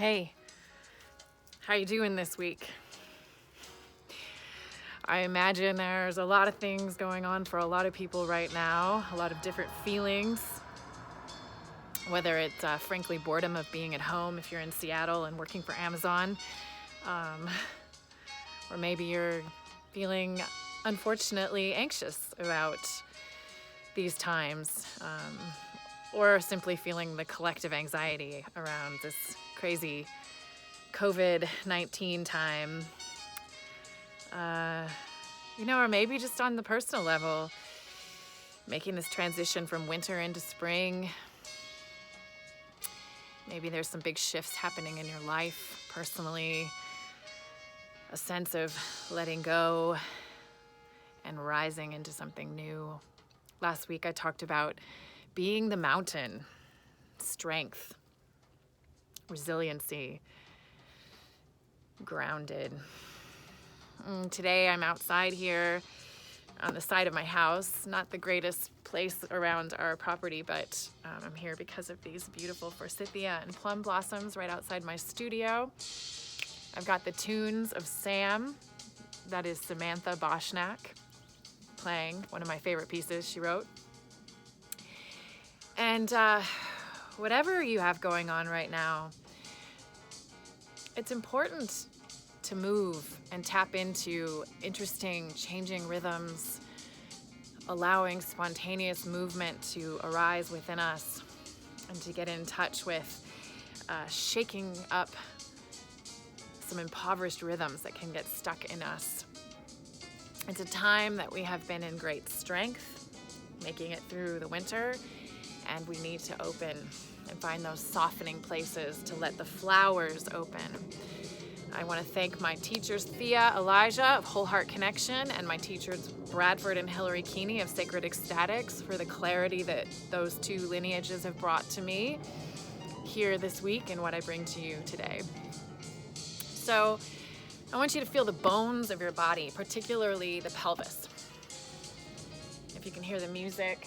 Hey, how you doing this week? I imagine there's a lot of things going on for a lot of people right now, a lot of different feelings, whether it's frankly boredom of being at home if you're in Seattle and working for Amazon, or maybe you're feeling unfortunately anxious about these times, or simply feeling the collective anxiety around this crazy COVID-19 time. Or maybe just on the personal level, making this transition from winter into spring. Maybe there's some big shifts happening in your life personally, a sense of letting go and rising into something new. Last week I talked about being the mountain, strength, resiliency, grounded. Today I'm outside here on the side of my house, not the greatest place around our property, but I'm here because of these beautiful forsythia and plum blossoms right outside my studio. I've got the tunes of Sam, that is Samantha Boshnack, playing one of my favorite pieces she wrote. And whatever you have going on right now, it's important to move and tap into interesting, changing rhythms, allowing spontaneous movement to arise within us, and to get in touch with shaking up some impoverished rhythms that can get stuck in us. It's a time that we have been in great strength, making it through the winter, and we need to open and find those softening places to let the flowers open. I want to thank my teachers, Thea, Elijah of Whole Heart Connection, and my teachers, Bradford and Hillary Keeney of Sacred Ecstatics, for the clarity that those two lineages have brought to me here this week and what I bring to you today. So I want you to feel the bones of your body, particularly the pelvis. If you can hear the music,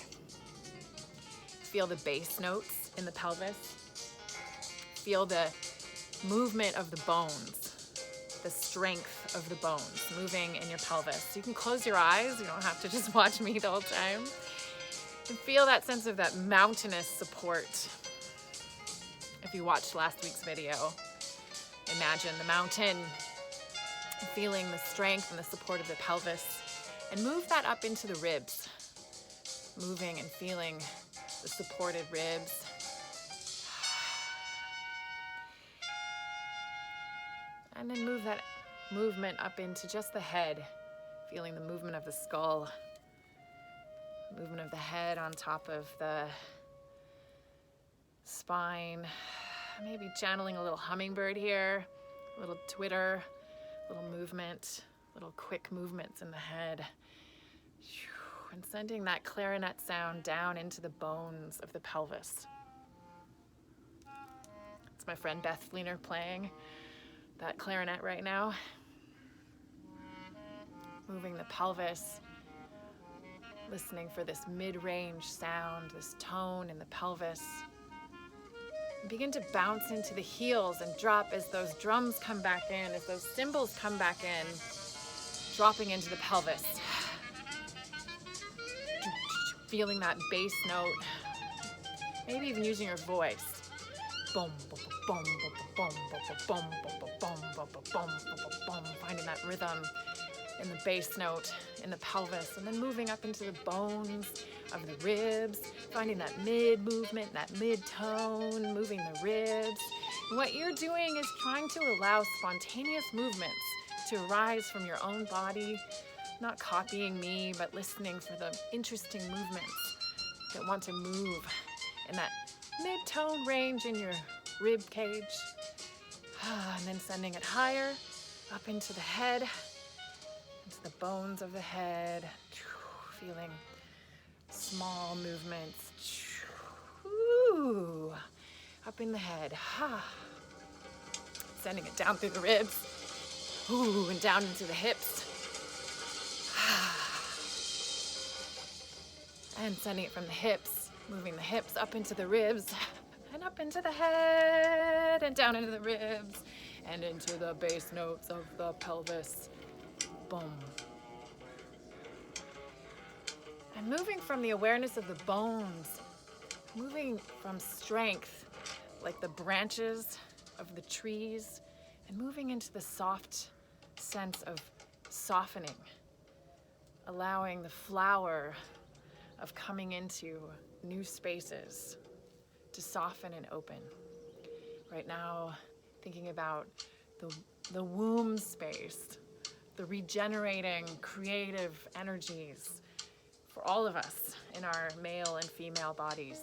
feel the bass notes in the pelvis. Feel the movement of the bones, the strength of the bones moving in your pelvis. You can close your eyes. You don't have to just watch me the whole time. And feel that sense of that mountainous support. If you watched last week's video, imagine the mountain, feeling the strength and the support of the pelvis, and move that up into the ribs, moving and feeling the supported ribs. And then move that movement up into just the head, feeling the movement of the skull, movement of the head on top of the spine. Maybe channeling a little hummingbird here, a little twitter, a little movement, little quick movements in the head. And sending that clarinet sound down into the bones of the pelvis. It's my friend Beth Fleener playing that clarinet right now. Moving the pelvis, listening for this mid-range sound, this tone in the pelvis. And begin to bounce into the heels and drop as those drums come back in, as those cymbals come back in, dropping into the pelvis. Feeling that bass note, maybe even using your voice. Boom, boom, boom, boom, boom, boom, boom, boom, boom, boom, finding that rhythm in the bass note in the pelvis, and then moving up into the bones of the ribs, finding that mid movement, that mid tone, moving the ribs. And what you're doing is trying to allow spontaneous movements to arise from your own body, not copying me, but listening for the interesting movements that want to move in that mid-tone range in your rib cage. And then sending it higher, up into the head, into the bones of the head, feeling small movements. Up in the head. Sending it down through the ribs. And down into the hips. And sending it from the hips, moving the hips up into the ribs, and up into the head and down into the ribs and into the bass notes of the pelvis. Boom. And moving from the awareness of the bones, moving from strength, like the branches of the trees, and moving into the soft sense of softening, allowing the flower of coming into new spaces to soften and open. Right now, thinking about the womb space, the regenerating creative energies for all of us in our male and female bodies.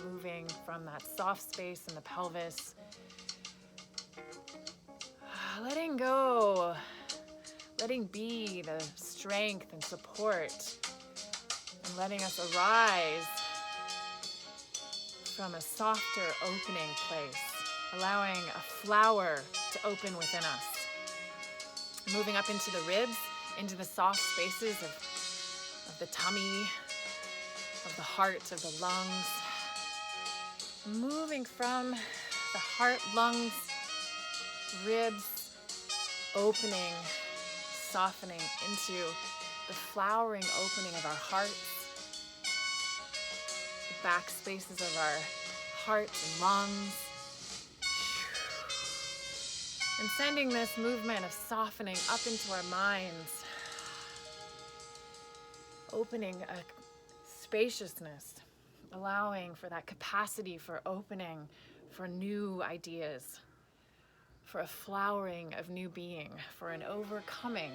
Moving from that soft space in the pelvis, letting go, letting be the strength and support, and letting us arise from a softer opening place, allowing a flower to open within us. Moving up into the ribs, into the soft spaces of the tummy, of the heart, of the lungs. Moving from the heart, lungs, ribs, opening, softening into the flowering opening of our hearts, the back spaces of our heart and lungs. And sending this movement of softening up into our minds, opening a spaciousness, allowing for that capacity for opening, for new ideas, for a flowering of new being, for an overcoming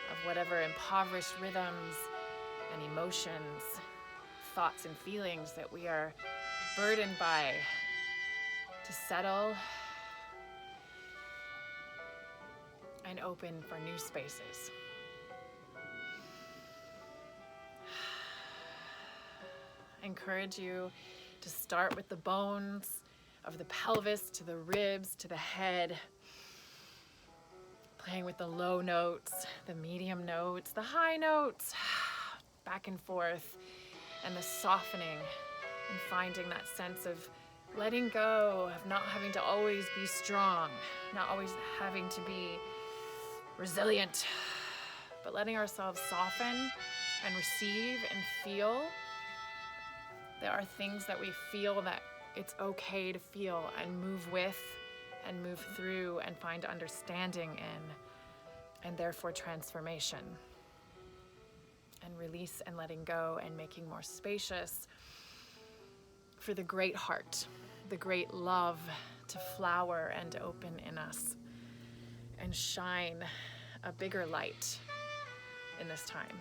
of whatever impoverished rhythms and emotions, thoughts and feelings that we are burdened by, to settle and open for new spaces. I encourage you to start with the bones of the pelvis to the ribs to the head, playing with the low notes, the medium notes, the high notes, back and forth, and the softening, and finding that sense of letting go, of not having to always be strong, not always having to be resilient, but letting ourselves soften and receive and feel. There are things that we feel that it's okay to feel and move with and move through and find understanding in, and therefore transformation. And release and letting go and making more spacious for the great heart, the great love to flower and open in us and shine a bigger light in this time.